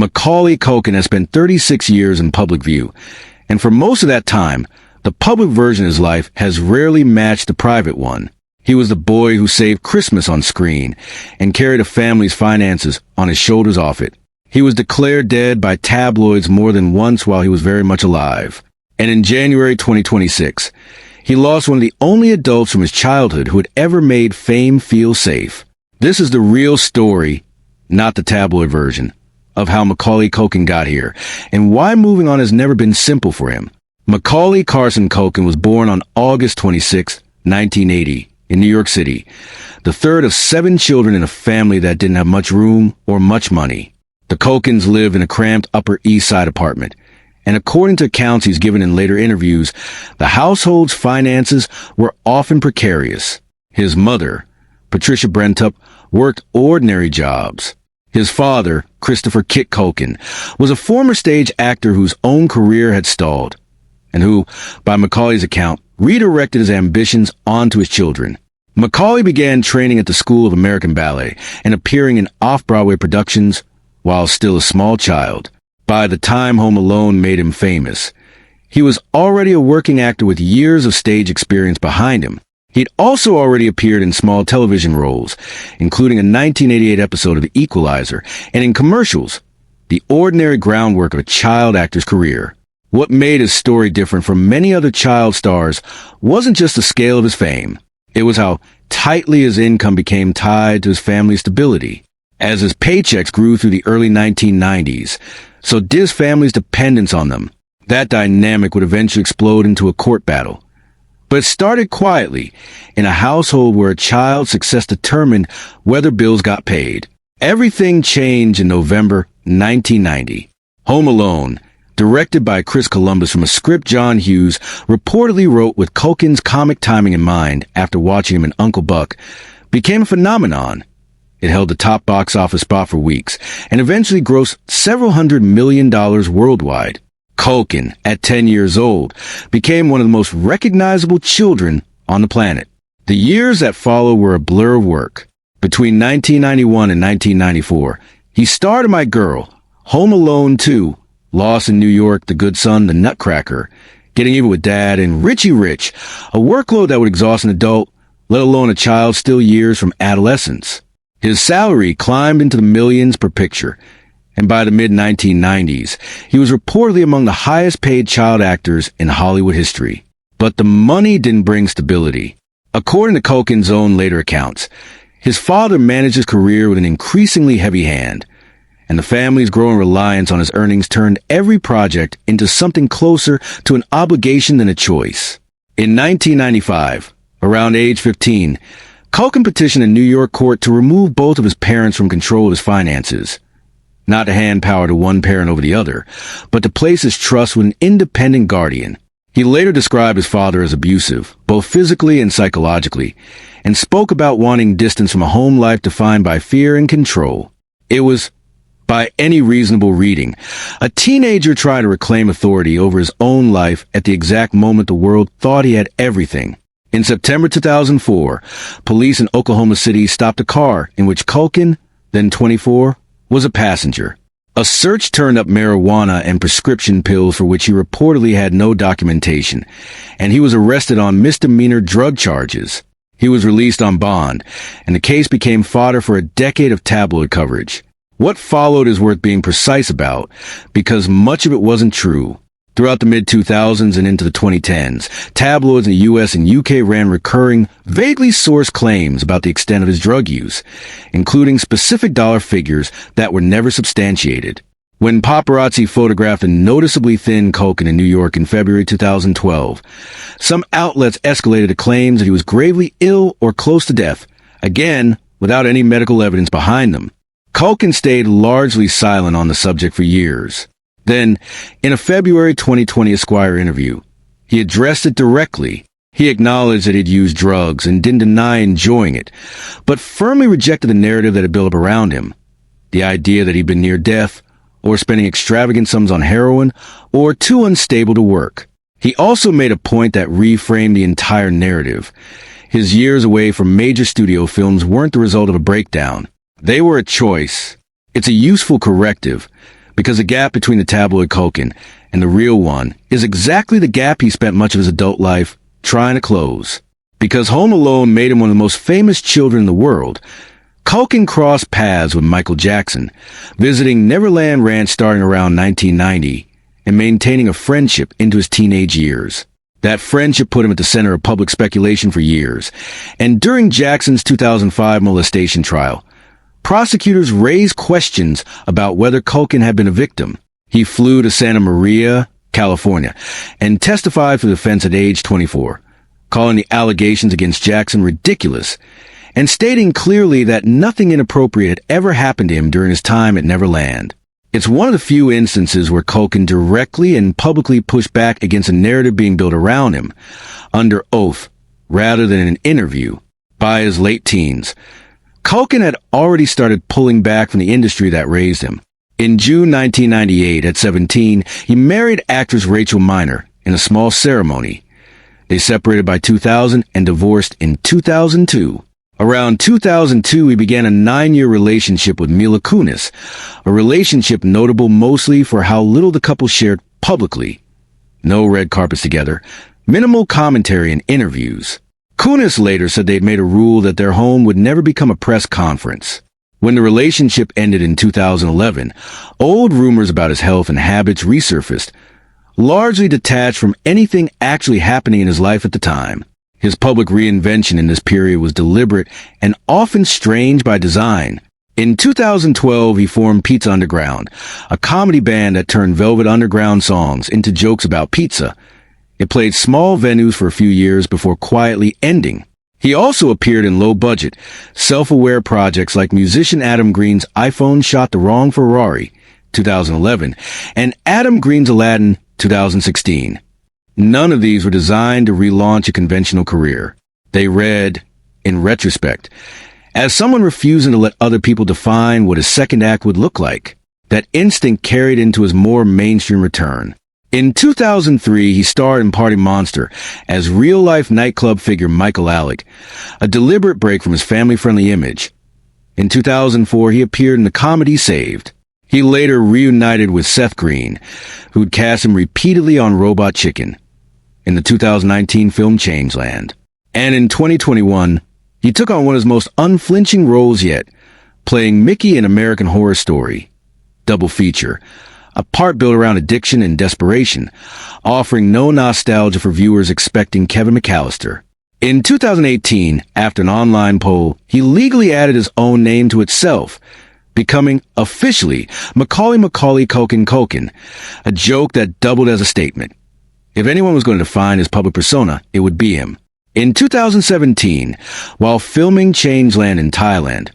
Macaulay Culkin has spent 36 years in public view, and for most of that time, the public version of his life has rarely matched the private one. He was the boy who saved Christmas on screen and carried a family's finances on his shoulders off it. He was declared dead by tabloids more than once while he was very much alive. And in January 2026, he lost one of the only adults from his childhood who had ever made fame feel safe. This is the real story, not the tabloid version, of how Macaulay Culkin got here, and why moving on has never been simple for him. Macaulay Carson Culkin was born on August 26, 1980, in New York City, the third of 7 children in a family that didn't have much room or much money. The Culkins lived in a cramped Upper East Side apartment, and according to accounts he's given in later interviews, the household's finances were often precarious. His mother, Patricia Brentup, worked ordinary jobs. His father, Christopher Kit Culkin, was a former stage actor whose own career had stalled, and who, by Macaulay's account, redirected his ambitions onto his children. Macaulay began training at the School of American Ballet and appearing in off-Broadway productions while still a small child. By the time Home Alone made him famous, he was already a working actor with years of stage experience behind him. He'd also already appeared in small television roles, including a 1988 episode of The Equalizer, and in commercials, the ordinary groundwork of a child actor's career. What made his story different from many other child stars wasn't just the scale of his fame. It was how tightly his income became tied to his family's stability. As his paychecks grew through the early 1990s, so did his family's dependence on them. That dynamic would eventually explode into a court battle. But it started quietly, in a household where a child's success determined whether bills got paid. Everything changed in November 1990. Home Alone, directed by Chris Columbus from a script John Hughes reportedly wrote with Culkin's comic timing in mind after watching him in Uncle Buck, became a phenomenon. It held the top box office spot for weeks and eventually grossed several $100 million worldwide. Culkin, at 10 years old, became one of the most recognizable children on the planet. The years that followed were a blur of work. Between 1991 and 1994, he starred in My Girl, Home Alone 2, Lost in New York, The Good Son, The Nutcracker, Getting Even with Dad, and Richie Rich, a workload that would exhaust an adult, let alone a child still years from adolescence. His salary climbed into the millions per picture, and by the mid-1990s, he was reportedly among the highest-paid child actors in Hollywood history. But the money didn't bring stability. According to Culkin's own later accounts, his father managed his career with an increasingly heavy hand, and the family's growing reliance on his earnings turned every project into something closer to an obligation than a choice. In 1995, around age 15, Culkin petitioned a New York court to remove both of his parents from control of his finances. Not to hand power to one parent over the other, but to place his trust with an independent guardian. He later described his father as abusive, both physically and psychologically, and spoke about wanting distance from a home life defined by fear and control. It was, by any reasonable reading, a teenager trying to reclaim authority over his own life at the exact moment the world thought he had everything. In September 2004, police in Oklahoma City stopped a car in which Culkin, then 24, was a passenger. A search turned up marijuana and prescription pills for which he reportedly had no documentation, and he was arrested on misdemeanor drug charges. He was released on bond, and the case became fodder for a decade of tabloid coverage. What followed is worth being precise about, because much of it wasn't true. Throughout the mid-2000s and into the 2010s, tabloids in the US and UK ran recurring, vaguely sourced claims about the extent of his drug use, including specific dollar figures that were never substantiated. When paparazzi photographed a noticeably thin Culkin in New York in February 2012, some outlets escalated to claims that he was gravely ill or close to death, again, without any medical evidence behind them. Culkin stayed largely silent on the subject for years. Then, in a February 2020 Esquire interview, he addressed it directly. He acknowledged that he'd used drugs and didn't deny enjoying it, but firmly rejected the narrative that had built up around him. The idea that he'd been near death, or spending extravagant sums on heroin, or too unstable to work. He also made a point that reframed the entire narrative. His years away from major studio films weren't the result of a breakdown. They were a choice. It's a useful corrective, because the gap between the tabloid Culkin and the real one is exactly the gap he spent much of his adult life trying to close. Because Home Alone made him one of the most famous children in the world, Culkin crossed paths with Michael Jackson, visiting Neverland Ranch starting around 1990 and maintaining a friendship into his teenage years. That friendship put him at the center of public speculation for years, and during Jackson's 2005 molestation trial, prosecutors raised questions about whether Culkin had been a victim. He flew to Santa Maria, California, and testified for the defense at age 24, calling the allegations against Jackson ridiculous and stating clearly that nothing inappropriate had ever happened to him during his time at Neverland. It's one of the few instances where Culkin directly and publicly pushed back against a narrative being built around him, under oath, rather than in an interview. By his late teens, Culkin had already started pulling back from the industry that raised him. In June 1998, at 17, he married actress Rachel Miner in a small ceremony. They separated by 2000 and divorced in 2002. Around 2002, he began a 9-year relationship with Mila Kunis, a relationship notable mostly for how little the couple shared publicly. No red carpets together, minimal commentary in interviews. Kunis later said they'd made a rule that their home would never become a press conference. When the relationship ended in 2011, old rumors about his health and habits resurfaced, largely detached from anything actually happening in his life at the time. His public reinvention in this period was deliberate and often strange by design. In 2012, he formed Pizza Underground, a comedy band that turned Velvet Underground songs into jokes about pizza. It played small venues for a few years before quietly ending. He also appeared in low-budget, self-aware projects like musician Adam Green's iPhone Shot the Wrong Ferrari, 2011, and Adam Green's Aladdin, 2016. None of these were designed to relaunch a conventional career. They read, in retrospect, as someone refusing to let other people define what his second act would look like. That instinct carried into his more mainstream return. In 2003, he starred in Party Monster as real-life nightclub figure Michael Alec, a deliberate break from his family-friendly image. In 2004, he appeared in the comedy Saved. He later reunited with Seth Green, who'd cast him repeatedly on Robot Chicken, in the 2019 film Changeland. And in 2021, he took on one of his most unflinching roles yet, playing Mickey in American Horror Story. Double feature, a part built around addiction and desperation, offering no nostalgia for viewers expecting Kevin McCallister. In 2018, after an online poll, he legally added his own name to itself, becoming officially Macaulay Culkin, a joke that doubled as a statement. If anyone was going to define his public persona, it would be him. In 2017, while filming Changeland in Thailand,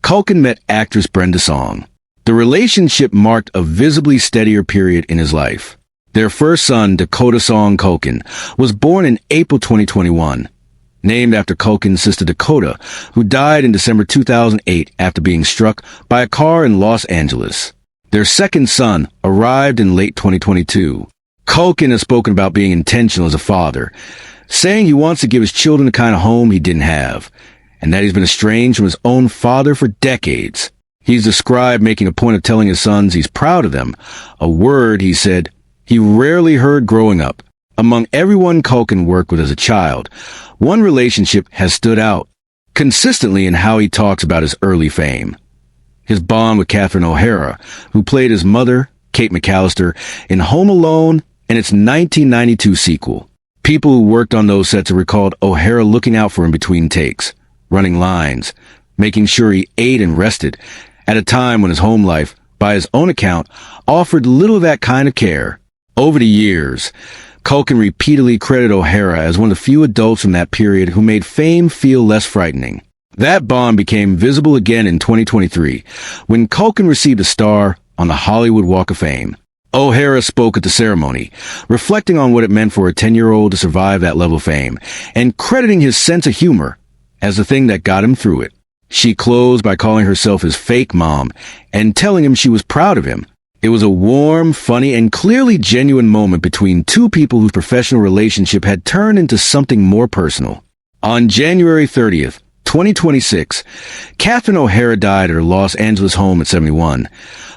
Culkin met actress Brenda Song. The relationship marked a visibly steadier period in his life. Their first son, Dakota Song Culkin, was born in April 2021, named after Culkin's sister Dakota, who died in December 2008 after being struck by a car in Los Angeles. Their second son arrived in late 2022. Culkin has spoken about being intentional as a father, saying he wants to give his children the kind of home he didn't have, and that he's been estranged from his own father for decades. He's described making a point of telling his sons he's proud of them, a word, he said, he rarely heard growing up. Among everyone Culkin worked with as a child, one relationship has stood out consistently in how he talks about his early fame. His bond with Catherine O'Hara, who played his mother, Kate McCallister, in Home Alone and its 1992 sequel. People who worked on those sets have recalled O'Hara looking out for him between takes, running lines, making sure he ate and rested, at a time when his home life, by his own account, offered little of that kind of care. Over the years, Culkin repeatedly credited O'Hara as one of the few adults from that period who made fame feel less frightening. That bond became visible again in 2023, when Culkin received a star on the Hollywood Walk of Fame. O'Hara spoke at the ceremony, reflecting on what it meant for a 10-year-old to survive that level of fame, and crediting his sense of humor as the thing that got him through it. She closed by calling herself his fake mom and telling him she was proud of him. It was a warm, funny, and clearly genuine moment between two people whose professional relationship had turned into something more personal. On January 30th, 2026. Catherine O'Hara died at her Los Angeles home at 71,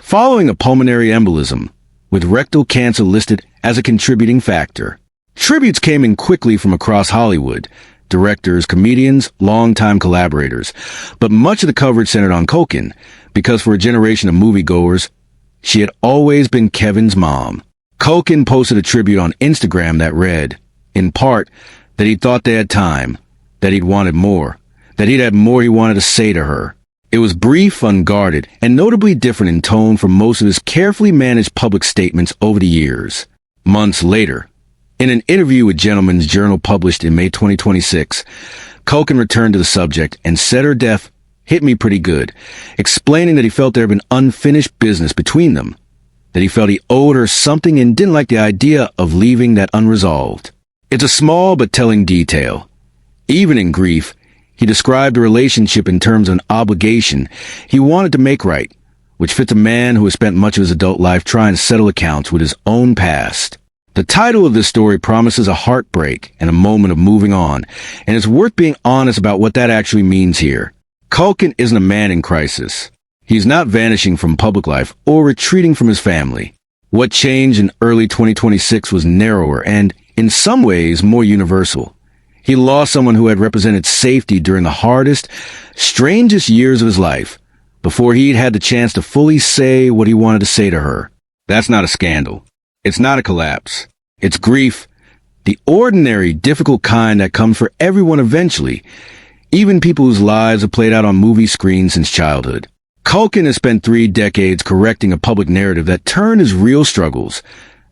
following a pulmonary embolism, with rectal cancer listed as a contributing factor. Tributes came in quickly from across Hollywood, directors, comedians, longtime collaborators, but much of the coverage centered on Culkin, because for a generation of moviegoers, she had always been Kevin's mom. Culkin posted a tribute on Instagram that read, in part, that he thought they had time, that he'd wanted more, that he'd had more he wanted to say to her. It was brief, unguarded, and notably different in tone from most of his carefully managed public statements over the years. Months later, in an interview with Gentleman's Journal published in May 2026, Culkin returned to the subject and said her death hit me pretty good, explaining that he felt there had been unfinished business between them, that he felt he owed her something and didn't like the idea of leaving that unresolved. It's a small but telling detail. Even in grief, he described the relationship in terms of an obligation he wanted to make right, which fits a man who has spent much of his adult life trying to settle accounts with his own past. The title of this story promises a heartbreak and a moment of moving on, and it's worth being honest about what that actually means here. Culkin isn't a man in crisis. He's not vanishing from public life or retreating from his family. What changed in early 2026 was narrower and, in some ways, more universal. He lost someone who had represented safety during the hardest, strangest years of his life, before he'd had the chance to fully say what he wanted to say to her. That's not a scandal. It's not a collapse. It's grief, the ordinary, difficult kind that comes for everyone eventually, even people whose lives have played out on movie screens since childhood. Culkin has spent 3 decades correcting a public narrative that turned his real struggles,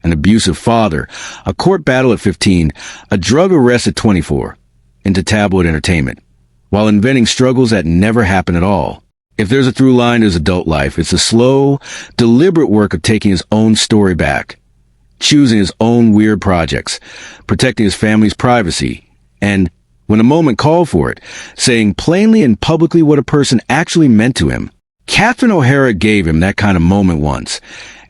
an abusive father, a court battle at 15, a drug arrest at 24, into tabloid entertainment, while inventing struggles that never happened at all. If there's a through line to his adult life, it's the slow, deliberate work of taking his own story back, choosing his own weird projects, protecting his family's privacy, and, when a moment called for it, saying plainly and publicly what a person actually meant to him. Catherine O'Hara gave him that kind of moment once,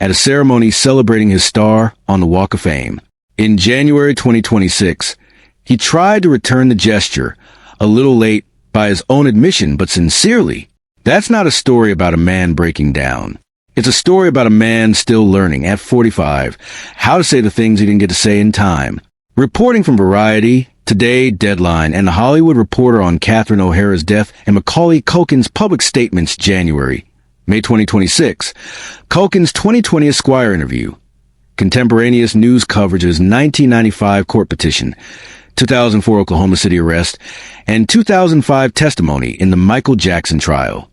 at a ceremony celebrating his star on the Walk of Fame. In January 2026, he tried to return the gesture, a little late by his own admission, but sincerely. That's not a story about a man breaking down. It's a story about a man still learning, at 45, how to say the things he didn't get to say in time. Reporting from Variety, Today, Deadline, and The Hollywood Reporter on Catherine O'Hara's death and Macaulay Culkin's public statements January, May 2026, Culkin's 2020 Esquire interview, contemporaneous news coverage of his 1995 court petition, 2004 Oklahoma City arrest, and 2005 testimony in the Michael Jackson trial.